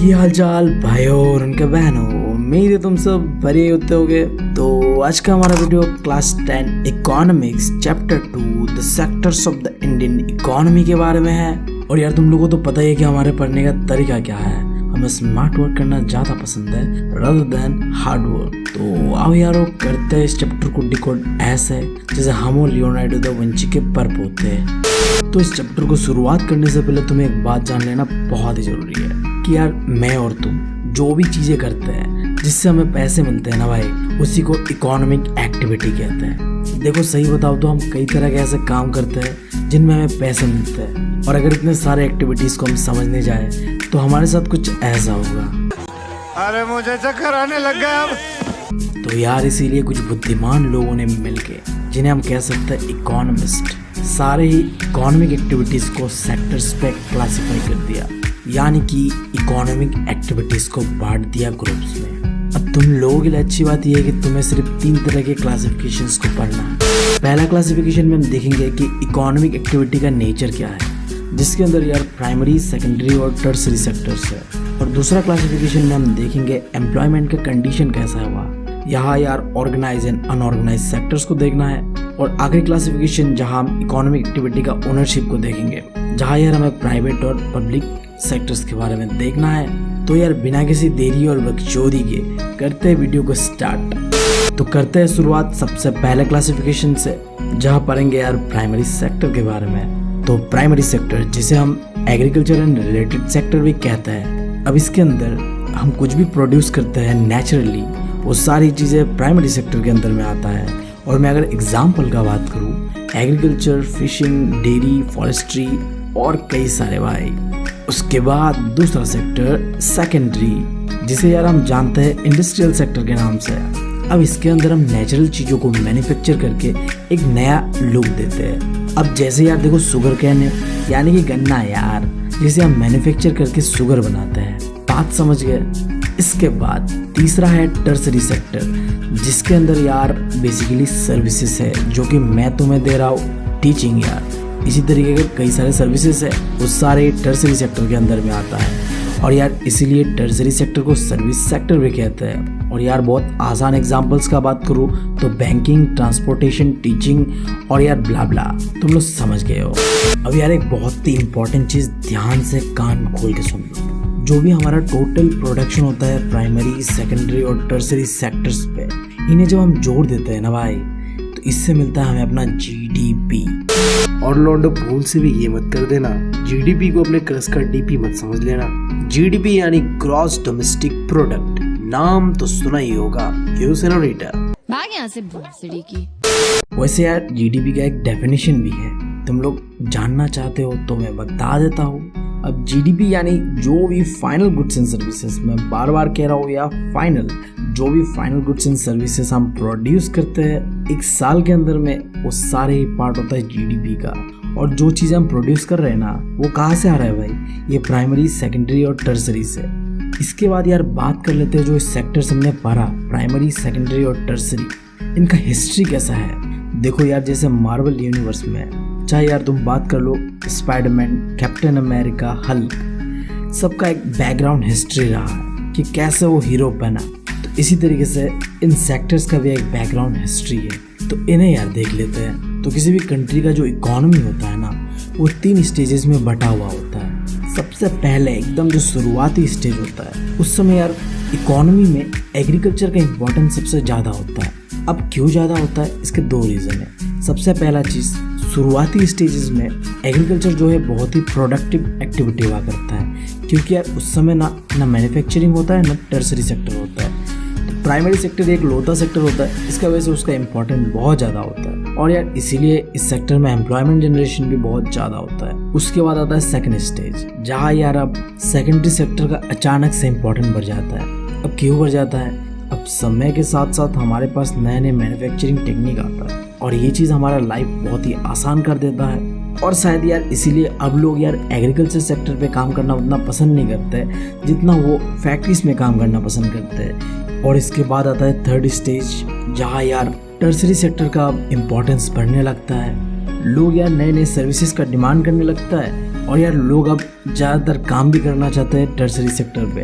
की हाल चाल भाइयों और उनके बहनों, उम्मीद है तुम सब बढ़िया होते होगे। तो आज का हमारा video class 10 economics chapter 2 the sectors of the Indian economy के बारे में है। और यार तुम लोगों को तो पता ही है कि हमारे पढ़ने का तरीका क्या है, हमें स्मार्ट वर्क करना ज्यादा पसंद है rather than हार्ड वर्क। तो आओ यारो करते हैं इस चैप्टर को डिकोड ऐसे जैसे हम और लियोनार्डो दा विंची के पर्प होते हैं। तो इस चैप्टर को शुरुआत करने से पहले तुम्हें एक बात जान लेना बहुत ही जरूरी है कि यार मैं और तुम जो भी चीजें करते हैं जिससे हमें पैसे मिलते हैं ना भाई, उसी को इकोनॉमिक एक्टिविटी कहते हैं। देखो सही बताओ तो हम कई तरह के ऐसे काम करते हैं जिनमें हमें पैसे मिलते हैं, और अगर इतने सारे एक्टिविटीज को हम समझने जाए तो हमारे साथ कुछ ऐसा होगा। अरे मुझे चक्कर आने लग गया अब। तो यार इसीलिए कुछ बुद्धिमान लोगों ने मिलके, जिन्हें हम कह सकते हैं इकोनॉमिस्ट, सारे ही इकोनॉमिक एक्टिविटीज को सेक्टर्स पे क्लासिफाई कर दिया, यानी कि इकोनॉमिक एक्टिविटीज को बांट दिया ग्रुप्स में। अब तुम लोगों के लिए अच्छी बात यह है कि तुम्हें सिर्फ 3 तरह के क्लासिफिकेशंस को पढ़ना है। पहला क्लासिफिकेशन में हम देखेंगे कि इकोनॉमिक एक्टिविटी का नेचर क्या है, जिसके अंदर यार प्राइमरी, सेकेंडरी और टर्सरी सेक्टर्स है। और दूसरा क्लासिफिकेशन में हम देखेंगे एम्प्लॉयमेंट का कंडीशन कैसा है वहाँ, यहाँ यार ऑर्गेनाइज एंड अनऑर्गेनाइज सेक्टर्स को देखना है। और आखिरी क्लासिफिकेशन जहाँ हम इकोनॉमिक एक्टिविटी का ओनरशिप को देखेंगे, जहाँ यार हमें प्राइवेट और पब्लिक सेक्टर्स के बारे में देखना है। तो यार बिना किसी देरी और बकचोदी के करते हैं वीडियो को स्टार्ट। तो करते हैं शुरुआत सबसे पहले क्लासिफिकेशन से, जहाँ पढ़ेंगे यार प्राइमरी सेक्टर के बारे में। तो प्राइमरी सेक्टर जिसे हम एग्रीकल्चर एंड रिलेटेड सेक्टर भी कहते हैं। अब इसके अंदर हम कुछ भी प्रोड्यूस करते हैं नेचुरली, वो सारी चीज़ें प्राइमरी सेक्टर के अंदर में आता है। और मैं अगर एग्जाम्पल का बात करूँ, एग्रीकल्चर, फिशिंग, डेयरी, फॉरेस्ट्री और कई सारे भाई। उसके बाद दूसरा सेक्टर सेकेंडरी, जिसे यार हम जानते हैं इंडस्ट्रियल सेक्टर के नाम से। अब इसके अंदर हम नेचुरल चीज़ों को मैन्युफैक्चर करके एक नया लुक देते हैं। अब जैसे यार देखो शुगर कैन है, यानी कि गन्ना यार, जिसे हम मैन्युफैक्चर करके शुगर बनाते हैं। बात समझ गए। इसके बाद तीसरा है टर्सरी सेक्टर, जिसके अंदर यार बेसिकली सर्विसेज है, जो कि मैं तुम्हें दे रहा हूँ टीचिंग यार। इसी तरीके के कई सारे सर्विसेज है, वो सारे टर्सरी सेक्टर के अंदर में आता है। और यार इसीलिए टर्सरी सेक्टर को सर्विस सेक्टर भी कहते हैं। और यार बहुत आसान एग्जांपल्स का बात करूँ तो बैंकिंग, ट्रांसपोर्टेशन, टीचिंग और यार ब्ला ब्ला, तुम लोग समझ गए हो। अब यार एक बहुत ही इंपॉर्टेंट चीज़ ध्यान से कान खोल के सुन लो। जो भी हमारा टोटल प्रोडक्शन होता है प्राइमरी, सेकेंडरी और टर्सरी सेक्टर्स पे, इन्हें जब हम जोड़ देते हैं ना भाई, तो इससे मिलता है हमें अपना जीडीपी। और लॉन्डो भूल से भी ये मत कर देना, जीडीपी को अपने क्रस का डीपी मत समझ लेना। जीडीपी यानी ग्रॉस डोमेस्टिक प्रोडक्ट, नाम तो सुना ही होगा, क्यों सेनोरिटा? भाग यहाँ से भोसड़ी की। वैसे यार जीडीपी का एक डेफिनेशन भी है, तुम लोग जानना चाहते हो तो मैं बता देता हूँ। अब जीडीपी यानी जो भी फाइनल गुड्स एंड सर्विसेज, मैं बार बार कह रहा हूँ या फाइनल, जो भी फाइनल गुड्स एंड सर्विसेज हम प्रोड्यूस करते हैं एक साल के अंदर में, वो सारे ही पार्ट होता है जीडीपी का। और जो चीज़ें हम प्रोड्यूस कर रहे हैं ना, वो कहाँ से आ रहा है भाई? ये प्राइमरी, सेकेंडरी और टर्सरी से। इसके बाद यार बात कर लेते हैं जो सेक्टर्स हमने पढ़ा, प्राइमरी, सेकेंडरी और टर्सरी, इनका हिस्ट्री कैसा है। देखो यार जैसे मार्वल यूनिवर्स में चाहे यार तुम बात कर लो स्पाइडरमैन, कैप्टन अमेरिका, हल्क, सबका एक बैकग्राउंड हिस्ट्री रहा है कि कैसे वो हीरो बना। तो इसी तरीके से इन सेक्टर्स का भी एक बैकग्राउंड हिस्ट्री है। तो इन्हें यार देख लेते हैं। तो किसी भी कंट्री का जो इकोनॉमी होता है ना, वो 3 स्टेजेस में बटा हुआ होता है। सबसे पहले एकदम जो शुरुआती स्टेज होता है, उस समय यार इकोनॉमी में एग्रीकल्चर का इम्पोर्टेंस सबसे ज़्यादा होता है। अब क्यों ज़्यादा होता है, इसके 2 रीज़न है। सबसे पहला चीज़, शुरुआती स्टेजेस में एग्रीकल्चर जो है बहुत ही प्रोडक्टिव एक्टिविटी हुआ करता है, क्योंकि यार उस समय ना मैन्युफैक्चरिंग होता है, ना टर्सरी सेक्टर होता है। तो प्राइमरी सेक्टर एक लौता सेक्टर होता है, इसका वजह से उसका इम्पोर्टेंस बहुत ज़्यादा होता है। और यार इसीलिए इस सेक्टर में एम्प्लॉयमेंट जनरेशन भी बहुत ज़्यादा होता है। उसके बाद आता है सेकेंड स्टेज, जहाँ यार अब सेकेंडरी सेक्टर का अचानक से इम्पोर्टेंट बढ़ जाता है। अब क्यों बढ़ जाता है? अब समय के साथ साथ हमारे पास नए नए मैन्युफैक्चरिंग टेक्निक आता है, और ये चीज़ हमारा लाइफ बहुत ही आसान कर देता है। और शायद यार इसीलिए अब लोग यार एग्रीकल्चर सेक्टर पे काम करना उतना पसंद नहीं करते जितना वो फैक्ट्रीज में काम करना पसंद करते हैं। और इसके बाद आता है थर्ड स्टेज, जहाँ यार टर्सरी सेक्टर का इम्पोर्टेंस बढ़ने लगता है। लोग यार नए नए सर्विसेज का डिमांड करने लगता है, और यार लोग अब ज़्यादातर काम भी करना चाहते हैं टर्सरी सेक्टर पे,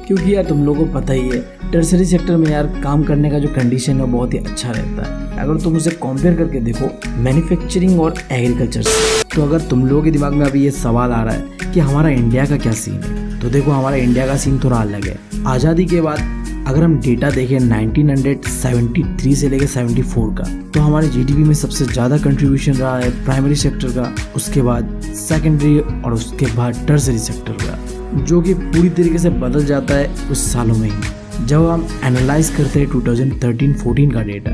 क्योंकि यार तुम लोगों को पता ही है टर्सरी सेक्टर में यार काम करने का जो कंडीशन है वो बहुत ही अच्छा रहता है। अगर तुम उसे कंपेयर करके देखो मैन्युफैक्चरिंग और एग्रीकल्चर से, तो अगर तुम लोगों के दिमाग में अभी ये सवाल आ रहा है कि हमारा इंडिया का क्या सीन है, तो देखो हमारा इंडिया का सीन थोड़ा अलग है। आज़ादी के बाद अगर हम डेटा देखें 1973 से लेकर 74 का, तो हमारे जीडीपी में सबसे ज़्यादा कंट्रीब्यूशन रहा है प्राइमरी सेक्टर का, उसके बाद सेकेंडरी और उसके बाद टर्सरी सेक्टर का, जो कि पूरी तरीके से बदल जाता है कुछ सालों में ही। जब हम एनालाइज करते हैं 2013-14 का डेटा,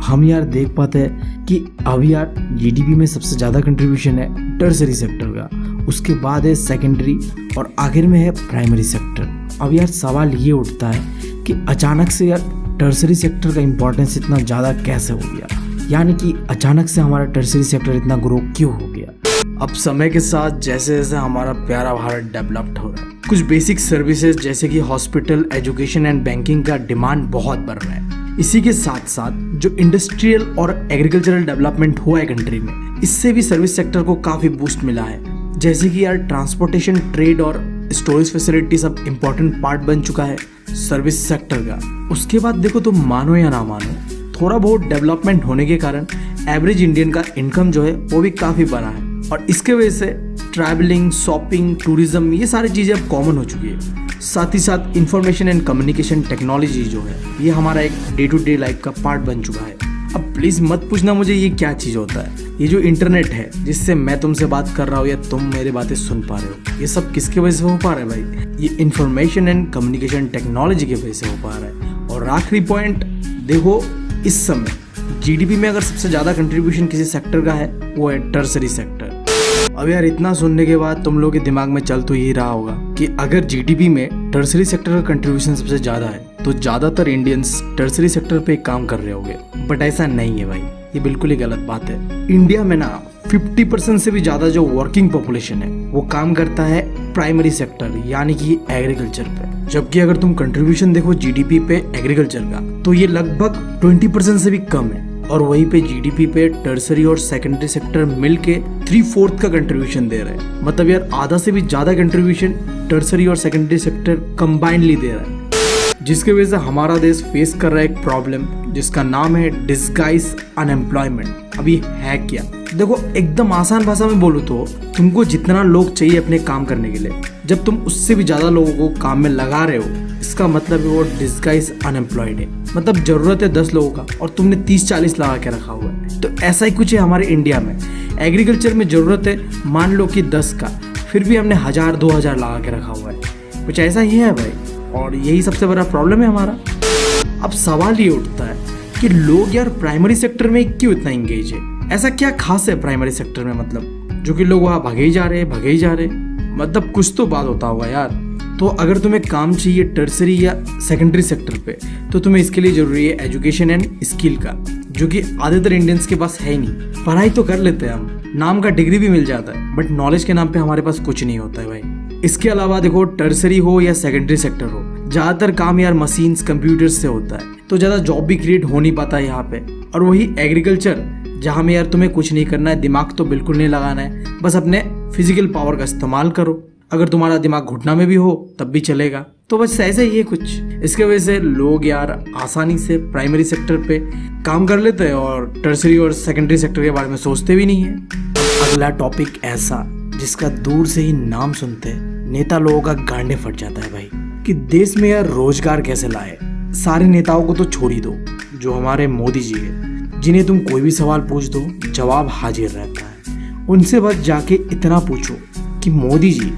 हम यार देख पाते हैं कि अभी यार जीडीपी में सबसे ज़्यादा कंट्रीब्यूशन है टर्सरी सेक्टर का, उसके बाद है सेकेंडरी और आखिर में है प्राइमरी सेक्टर। अब यार सवाल ये उठता है कि अचानक से यार टर्सरी सेक्टर का इम्पोर्टेंस इतना ज़्यादा कैसे हो गया, यानी कि अचानक से हमारा टर्सरी सेक्टर इतना ग्रो क्यों हो गया। अब समय के साथ जैसे जैसे हमारा प्यारा भारत डेवलप्ड हो रहा है, कुछ बेसिक सर्विसेज जैसे कि हॉस्पिटल, एजुकेशन एंड बैंकिंग का डिमांड बहुत बढ़ रहा है। इसी के साथ साथ जो इंडस्ट्रियल और एग्रीकल्चरल डेवलपमेंट हुआ है कंट्री में, इससे भी सर्विस सेक्टर को काफ़ी बूस्ट मिला है। जैसे कि यार ट्रांसपोर्टेशन, ट्रेड और स्टोरेज फैसिलिटी सब इम्पोर्टेंट पार्ट बन चुका है सर्विस सेक्टर का। उसके बाद देखो तुम मानो या ना मानो, थोड़ा बहुत डेवलपमेंट होने के कारण एवरेज इंडियन का इनकम जो है वो भी काफ़ी बढ़ा है, और इसके वजह से ट्रैवलिंग, शॉपिंग, टूरिज्म ये सारी चीज़ें अब कॉमन हो चुकी है। साथ ही साथ इंफॉर्मेशन एंड कम्युनिकेशन टेक्नोलॉजी जो है ये हमारा एक डे टू डे लाइफ का पार्ट बन चुका है। अब प्लीज़ मत पूछना मुझे ये क्या चीज़ होता है। ये जो इंटरनेट है जिससे मैं तुमसे बात कर रहा हूँ या तुम मेरी बातें सुन पा रहे हो, ये सब किसकी वजह से हो पा रहा है भाई? ये इंफॉर्मेशन एंड कम्युनिकेशन टेक्नोलॉजी की वजह से हो पा रहा है। और आखिरी पॉइंट देखो, इस समय जीडीपी में अगर सबसे ज़्यादा कंट्रीब्यूशन किसी सेक्टर का है वो है टर्सरी सेक्टर। अब यार इतना सुनने के बाद तुम लोगों के दिमाग में चल तो यही रहा होगा कि अगर जीडीपी में टर्सरी सेक्टर का कंट्रीब्यूशन सबसे ज़्यादा है तो ज़्यादातर इंडियंस टर्सरी सेक्टर पे काम कर रहे होंगे, बट ऐसा नहीं है भाई, ये बिल्कुल ही गलत बात है। इंडिया में ना 50% से भी ज़्यादा जो वर्किंग पॉपुलेशन है वो काम करता है प्राइमरी सेक्टर यानी कि एग्रीकल्चर पे, जबकि अगर तुम कंट्रीब्यूशन देखो जीडीपी पे एग्रीकल्चर का तो ये लगभग 20% से भी कम है। और वहीं पे जीडीपी पे टर्सरी और सेकेंडरी सेक्टर मिलके 3/4 का कंट्रीब्यूशन दे रहे हैं। मतलब यार आधा से भी ज्यादा कंट्रीब्यूशन टर्सरी और सेकेंडरी सेक्टर कंबाइनली दे रहा है, जिसके वजह से हमारा देश फेस कर रहा है एक प्रॉब्लम जिसका नाम है डिस्गाइज अनएम्प्लॉयमेंट। अभी है क्या? देखो एकदम आसान भाषा में बोलूँ तो तुमको जितना लोग चाहिए अपने काम करने के लिए, जब तुम उससे भी ज्यादा लोगों को काम में लगा रहे हो, इसका मतलब है वो डिस्गाइज अनएम्प्लॉयड है। मतलब जरूरत है 10 लोगों का और तुमने 30-40 लगा के रखा हुआ है। तो ऐसा ही कुछ है हमारे इंडिया में। एग्रीकल्चर में जरूरत है मान लो कि 10 का, फिर भी हमने 1000-2000 लगा के रखा हुआ है। कुछ ऐसा ही है भाई, और यही सबसे बड़ा प्रॉब्लम है हमारा। अब सवाल ये उठता है कि लोग यार प्राइमरी सेक्टर में क्यों इतना इंगेज है? ऐसा क्या खास है प्राइमरी सेक्टर में, मतलब जो कि लोग वहाँ भागे ही जा रहे, मतलब कुछ तो बात होता होगा यार। तो अगर तुम्हें काम चाहिए टर्सरी या सेकेंडरी सेक्टर पे, तो तुम्हें इसके लिए जरूरी है एजुकेशन एंड स्किल का, जो कि आधेतर इंडियंस के पास है ही नहीं। पढ़ाई तो कर लेते हैं हम, नाम का डिग्री भी मिल जाता है, बट नॉलेज के नाम पे हमारे पास कुछ नहीं होता है भाई। इसके अलावा देखो टर्सरी हो या सेकेंडरी सेक्टर हो, ज़्यादातर काम यार मशीन्स, कंप्यूटर्स से होता है, तो ज़्यादा जॉब भी क्रिएट हो नहीं पाता है यहाँ पे। और वही एग्रीकल्चर जहाँ में यार तुम्हें कुछ नहीं करना है, दिमाग तो बिल्कुल नहीं लगाना है, बस अपने फिजिकल पावर का इस्तेमाल करो। अगर तुम्हारा दिमाग घुटना में भी हो तब भी चलेगा। तो बस ऐसा ही है कुछ। इसके वजह से लोग यार आसानी से प्राइमरी सेक्टर पे काम कर लेते हैं और टर्सरी और सेकेंडरी सेक्टर के बारे में सोचते भी नहीं है। अगला टॉपिक ऐसा जिसका दूर से ही नाम सुनते नेता लोगों का गांडे फट जाता है भाई, कि देश में यार रोजगार कैसे लाए। सारे नेताओं को तो छोड़ ही दो, जो हमारे मोदी जी है, जिन्हें तुम कोई भी सवाल पूछ दो जवाब हाजिर रहता है। उनसे बस जाके इतना पूछो कि मोदी जी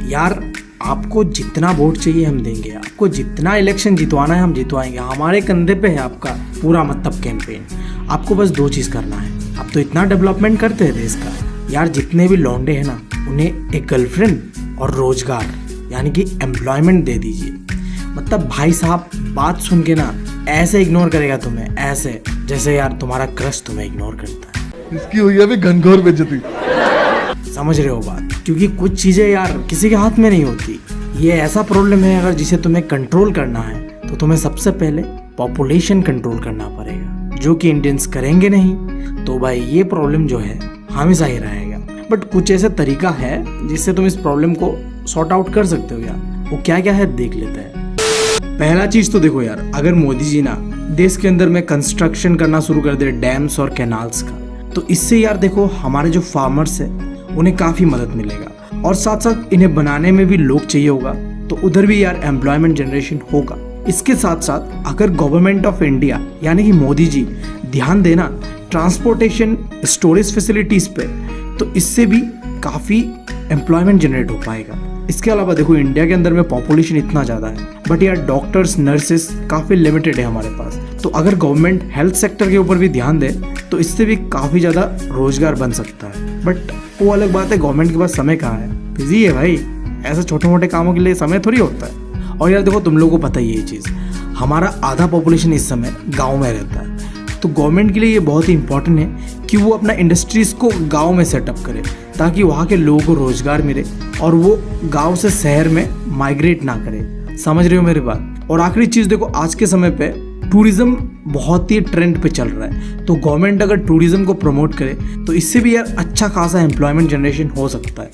यार आपको जितना वोट चाहिए हम देंगे, आपको जितना इलेक्शन जितवाना है हम जितवाएंगे, हमारे कंधे पे है आपका पूरा मतलब कैंपेन। आपको बस 2 चीज़ करना है। आप तो इतना डेवलपमेंट करते हैं देश का यार, जितने भी लौंडे हैं ना उन्हें एक गर्लफ्रेंड और रोजगार यानी कि एम्प्लॉयमेंट दे दीजिए। मतलब भाई साहब बात सुन के ना ऐसे इग्नोर करेगा तुम्हें, ऐसे जैसे यार तुम्हारा क्रश तुम्हें इग्नोर करता है। इसकी हुई है भी घनघोर बेइज्जती। समझ रहे हो बात? क्योंकि कुछ चीज़ें यार किसी के हाथ में नहीं होती। ये ऐसा प्रॉब्लम है, अगर जिसे तुम्हें कंट्रोल करना है तो तुम्हें सबसे पहले पॉपुलेशन कंट्रोल करना पड़ेगा, जो कि इंडियंस करेंगे नहीं। तो भाई ये प्रॉब्लम जो है हमेशा ही रहेगा। बट कुछ ऐसा तरीका है जिससे तुम इस प्रॉब्लम को सॉर्ट आउट कर सकते हो यार। वो क्या क्या है देख लेते हैं। पहला चीज तो देखो यार, अगर मोदी जी ना देश के अंदर में कंस्ट्रक्शन करना शुरू कर दे डैम्स और कैनाल्स का, तो इससे यार देखो हमारे जो फार्मर्स है उन्हें काफी मदद मिलेगा, और साथ साथ इन्हें बनाने में भी लोग चाहिए होगा, तो उधर भी यार एम्प्लॉयमेंट जनरेशन होगा। इसके साथ साथ अगर गवर्नमेंट ऑफ इंडिया यानी कि मोदी जी ध्यान देना ट्रांसपोर्टेशन स्टोरेज फैसिलिटीज पे, तो इससे भी काफी एम्प्लॉयमेंट जनरेट हो पाएगा। इसके अलावा देखो इंडिया के अंदर में पॉपुलेशन इतना ज़्यादा है, बट यार डॉक्टर्स नर्सेस काफ़ी लिमिटेड है हमारे पास। तो अगर गवर्नमेंट हेल्थ सेक्टर के ऊपर भी ध्यान दे तो इससे भी काफ़ी ज़्यादा रोजगार बन सकता है। बट वो अलग बात है, गवर्नमेंट के पास समय कहाँ है, बिजी है भाई, ऐसे छोटे मोटे कामों के लिए समय थोड़ी होता है। और यार देखो तुम लोगों को पता ही है ये चीज़, हमारा आधा पॉपुलेशन इस समय गाँव में रहता है, तो गवर्नमेंट के लिए ये बहुत ही इंपॉर्टेंट है कि वो अपना इंडस्ट्रीज़ को गाँव में सेटअप करे, ताकि वहाँ के लोगों को रोजगार मिले और वो गांव से शहर में माइग्रेट ना करे। समझ रहे हो मेरी बात। और आखिरी चीज़ देखो, आज के समय पे टूरिज्म बहुत ही ट्रेंड पे चल रहा है, तो गवर्नमेंट अगर टूरिज्म को प्रमोट करे तो इससे भी यार अच्छा खासा एम्प्लॉयमेंट जनरेशन हो सकता है।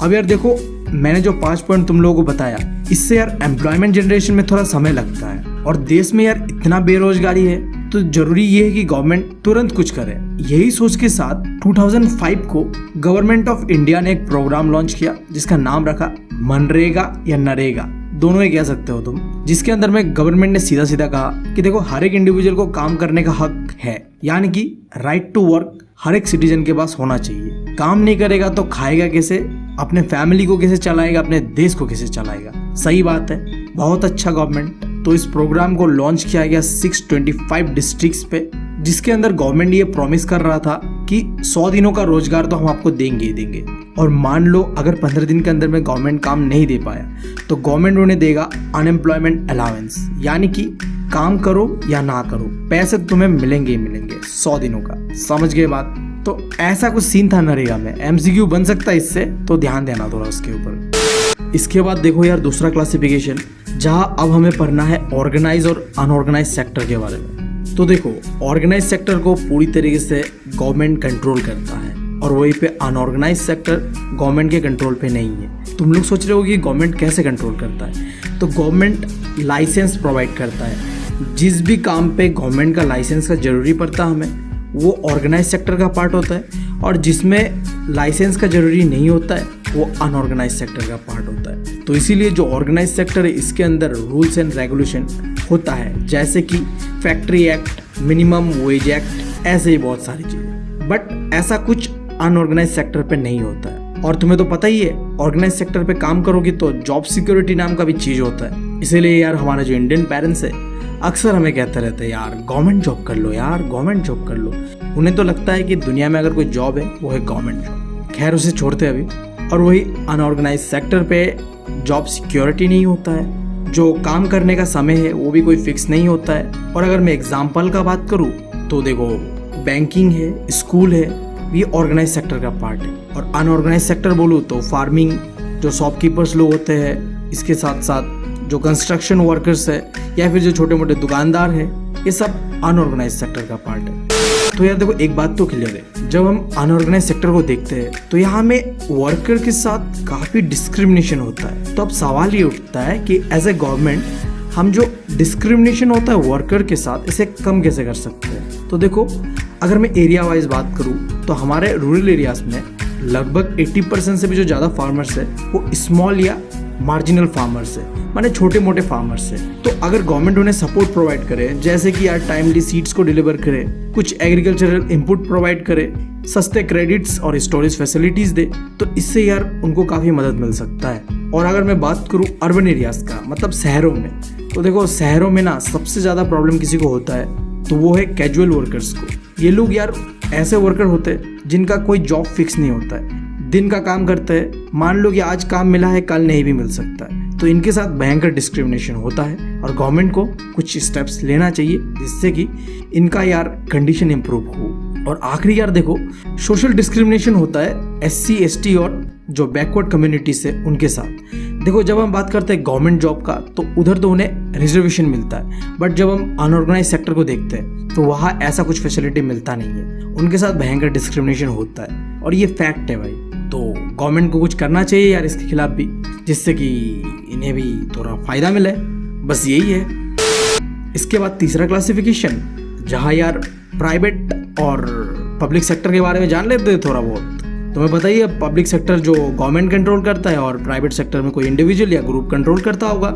अब यार देखो मैंने जो 5 पॉइंट तुम लोगों को बताया, इससे यार एम्प्लॉयमेंट जनरेशन में थोड़ा समय लगता है, और देश में यार इतना बेरोजगारी है, तो जरूरी ये है कि गवर्नमेंट तुरंत कुछ करे। यही सोच के साथ 2005 को गवर्नमेंट ऑफ इंडिया ने एक प्रोग्राम लॉन्च किया जिसका नाम रखा मनरेगा या नरेगा, दोनों ही कह सकते हो तुम, जिसके अंदर में गवर्नमेंट ने सीधा सीधा कहा कि देखो हर एक इंडिविजुअल को काम करने का हक है, यानी कि राइट टू वर्क हर एक सिटीजन के पास होना चाहिए। काम नहीं करेगा तो खाएगा कैसे, अपने फैमिली को कैसे चलाएगा, अपने देश को कैसे चलाएगा। सही बात है, बहुत अच्छा गवर्नमेंट। तो इस प्रोग्राम को लॉन्च किया गया 625 डिस्ट्रिक्ट्स पे, जिसके अंदर गवर्नमेंट ये प्रॉमिस कर रहा था कि 100 दिनों का रोजगार तो हम आपको देंगे ही देंगे, और मान लो अगर 15 दिन के अंदर में गवर्नमेंट काम नहीं दे पाया तो गवर्नमेंट उन्हें देगा अनएम्प्लॉयमेंट अलाउंस, यानी कि काम करो या ना करो पैसे तुम्हें मिलेंगे ही मिलेंगे 100 दिनों का। समझ गए बात। तो ऐसा कुछ सीन था नरेगा में, एमसीक्यू बन सकता है इससे, तो ध्यान देना थोड़ा उसके ऊपर। इसके बाद देखो यार दूसरा क्लासिफिकेशन, जहां अब हमें पढ़ना है ऑर्गेनाइज और अनऑर्गेनाइज सेक्टर के बारे में। तो देखो ऑर्गेनाइज सेक्टर को पूरी तरीके से गवर्नमेंट कंट्रोल करता है, और वहीं पे अनऑर्गेनाइज सेक्टर गवर्नमेंट के कंट्रोल पे नहीं है। तुम लोग सोच रहे हो कि गवर्नमेंट कैसे कंट्रोल करता है, तो गवर्नमेंट लाइसेंस प्रोवाइड करता है। जिस भी काम पे गवर्नमेंट का लाइसेंस का जरूरी पड़ता है हमें, वो ऑर्गेनाइज सेक्टर का पार्ट होता है, और जिसमें लाइसेंस का जरूरी नहीं होता है वो अनऑर्गेनाइज सेक्टर का पार्ट होता है। तो इसीलिए जो ऑर्गेनाइज सेक्टर है इसके अंदर रूल्स एंड रेगुलेशन होता है, जैसे कि factory act, minimum wage act, ऐसे ही बहुत सारी चीज़ें। बट ऐसा कुछ अनऑर्गेनाइज सेक्टर पे नहीं होता है। और तुम्हें तो पता ही है ऑर्गेनाइज सेक्टर पे काम करोगी तो जॉब सिक्योरिटी नाम का भी चीज़ होता है। इसीलिए यार हमारे जो इंडियन पेरेंट्स है अक्सर हमें कहते रहते हैं यार गवर्नमेंट जॉब कर लो, यार गवर्नमेंट जॉब कर लो। उन्हें तो लगता है कि दुनिया में अगर कोई जॉब है वो है गवर्नमेंट जॉब। खैर उसे छोड़ते अभी। और वही अनऑर्गेनाइज सेक्टर पे जॉब सिक्योरिटी नहीं होता है, जो काम करने का समय है वो भी कोई फिक्स नहीं होता है। और अगर मैं एग्जाम्पल का बात करूँ तो देखो बैंकिंग है, स्कूल है, ये ऑर्गेनाइज सेक्टर का पार्ट है। और अनऑर्गेनाइज सेक्टर बोलूँ तो फार्मिंग, जो शॉपकीपर्स लोग होते हैं, इसके साथ साथ जो कंस्ट्रक्शन वर्कर्स है, या फिर जो छोटे मोटे दुकानदार हैं, ये सब अनऑर्गेनाइज सेक्टर का पार्ट है। तो यार देखो एक बात तो क्लियर है, जब हम अनऑर्गेनाइज सेक्टर को देखते हैं तो यहाँ में वर्कर के साथ काफ़ी डिस्क्रिमिनेशन होता है। तो अब सवाल ये उठता है कि एज ए गवर्नमेंट हम जो डिस्क्रिमिनेशन होता है वर्कर के साथ, इसे कम कैसे कर सकते हैं। तो देखो अगर मैं एरिया वाइज बात करूँ तो हमारे रूरल एरियाज में लगभग 80% से भी जो ज़्यादा फार्मर्स है वो स्मॉल या मार्जिनल फार्मर्स है, माने छोटे मोटे फार्मर्स है। तो अगर गवर्नमेंट उन्हें सपोर्ट प्रोवाइड करे, जैसे कि यार टाइमली सीड्स को डिलीवर करे, कुछ एग्रीकल्चरल इनपुट प्रोवाइड करे, सस्ते क्रेडिट्स और स्टोरेज फैसिलिटीज दे, तो इससे यार उनको काफ़ी मदद मिल सकता है। और अगर मैं बात करूँ अर्बन एरियाज का, मतलब शहरों में, तो देखो शहरों में ना सबसे ज़्यादा प्रॉब्लम किसी को होता है तो वो है कैजुअल वर्कर्स को। ये लोग यार ऐसे वर्कर होते हैं जिनका कोई जॉब फिक्स नहीं होता है, दिन का काम करते हैं, मान लो कि आज काम मिला है कल नहीं भी मिल सकता है। तो इनके साथ भयंकर डिस्क्रिमिनेशन होता है और गवर्नमेंट को कुछ स्टेप्स लेना चाहिए जिससे कि इनका यार कंडीशन इंप्रूव हो। और आखिरी यार देखो सोशल डिस्क्रिमिनेशन होता है SC ST और जो बैकवर्ड कम्युनिटीज है उनके साथ। देखो जब हम बात करते हैं गवर्नमेंट जॉब का तो उधर तो उन्हें रिजर्वेशन मिलता है, बट जब हम अनऑर्गेनाइज सेक्टर को देखते हैं तो वहाँ ऐसा कुछ फैसिलिटी मिलता नहीं है, उनके साथ भयंकर डिस्क्रिमिनेशन होता है। और ये फैक्ट है भाई। गवर्नमेंट को कुछ करना चाहिए यार इसके खिलाफ भी, जिससे कि इन्हें भी थोड़ा फायदा मिले, बस यही है। इसके बाद तीसरा क्लासिफिकेशन, जहाँ यार प्राइवेट और पब्लिक सेक्टर के बारे में जान लेते हैं थोड़ा बहुत। तुम्हें पता ही है पब्लिक सेक्टर जो गवर्नमेंट कंट्रोल करता है और प्राइवेट सेक्टर में कोई इंडिविजुअल या ग्रुप कंट्रोल करता होगा।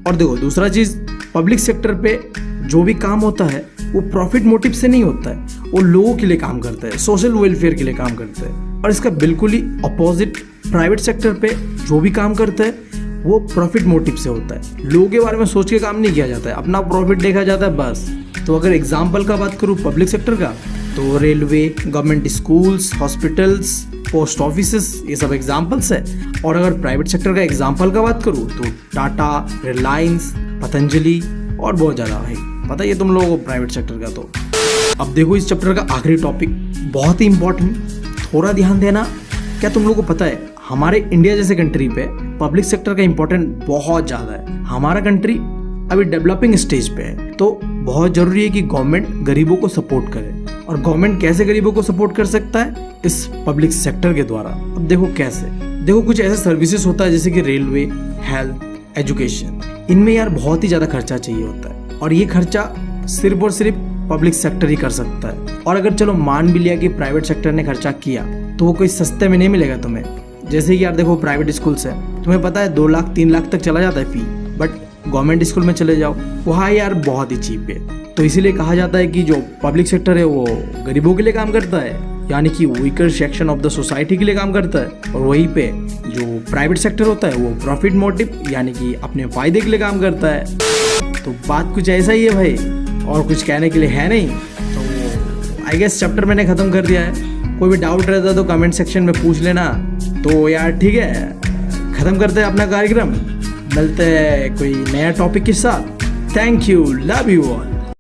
और देखो दूसरा चीज़, पब्लिक सेक्टर पे जो भी काम होता है वो प्रॉफिट मोटिव से नहीं होता है, वो लोगों के लिए काम करता है, सोशल वेलफेयर के लिए काम करता है। और इसका बिल्कुल ही अपोजिट प्राइवेट सेक्टर पे जो भी काम करता है वो प्रॉफिट मोटिव से होता है, लोगों के बारे में सोच के काम नहीं किया जाता है, अपना प्रॉफिट देखा जाता है बस। तो अगर एग्जाम्पल का बात करूँ पब्लिक सेक्टर का, तो railway, government schools, hospitals, post offices, ये सब एग्जाम्पल्स है। और अगर प्राइवेट सेक्टर का एग्जाम्पल का बात करूँ तो टाटा, रिलायंस, पतंजलि और बहुत ज़्यादा भाई, पता ही है तुम लोगों को प्राइवेट सेक्टर का। तो अब देखो इस चैप्टर का आखिरी टॉपिक बहुत ही इंपॉर्टेंट, थोड़ा ध्यान देना। क्या तुम लोगों को पता है हमारे इंडिया जैसे कंट्री पे पब्लिक सेक्टर का इंपॉर्टेंट बहुत ज़्यादा है। हमारा कंट्री अभी डेवलपिंग स्टेज पे है, तो बहुत ज़रूरी है कि गवर्नमेंट गरीबों को सपोर्ट करे। और गवर्नमेंट कैसे गरीबों को सपोर्ट कर सकता है? इस पब्लिक सेक्टर के द्वारा। अब देखो कैसे, देखो कुछ ऐसे सर्विसेज होता है जैसे कि रेलवे, हेल्थ, एजुकेशन, इनमें यार बहुत ही ज़्यादा खर्चा चाहिए होता है, और ये खर्चा सिर्फ और सिर्फ पब्लिक सेक्टर ही कर सकता है। और अगर चलो मान भी लिया कि प्राइवेट सेक्टर ने खर्चा किया, तो वो कोई सस्ते में नहीं मिलेगा तुम्हें। जैसे कि यार देखो प्राइवेट स्कूल्स है, तुम्हें पता है 2 लाख 3 लाख तक चला जाता है फी, बट गवर्नमेंट स्कूल में चले जाओ वहाँ यार बहुत ही चीप है। तो इसीलिए कहा जाता है कि जो पब्लिक सेक्टर है वो गरीबों के लिए काम करता है, यानी कि weaker section of the society के लिए काम करता है। और वहीं पे जो प्राइवेट सेक्टर होता है वो प्रॉफिट मोटिव यानी कि अपने फायदे के लिए काम करता है। तो बात कुछ ऐसा ही है भाई, और कुछ कहने के लिए है नहीं। तो आई गेस चैप्टर मैंने ख़त्म कर दिया है। कोई भी डाउट रहता तो कमेंट सेक्शन में पूछ लेना। तो यार ठीक है, ख़त्म करते हैं अपना कार्यक्रम, मिलते हैं कोई नया टॉपिक के साथ। Thank you, love you all.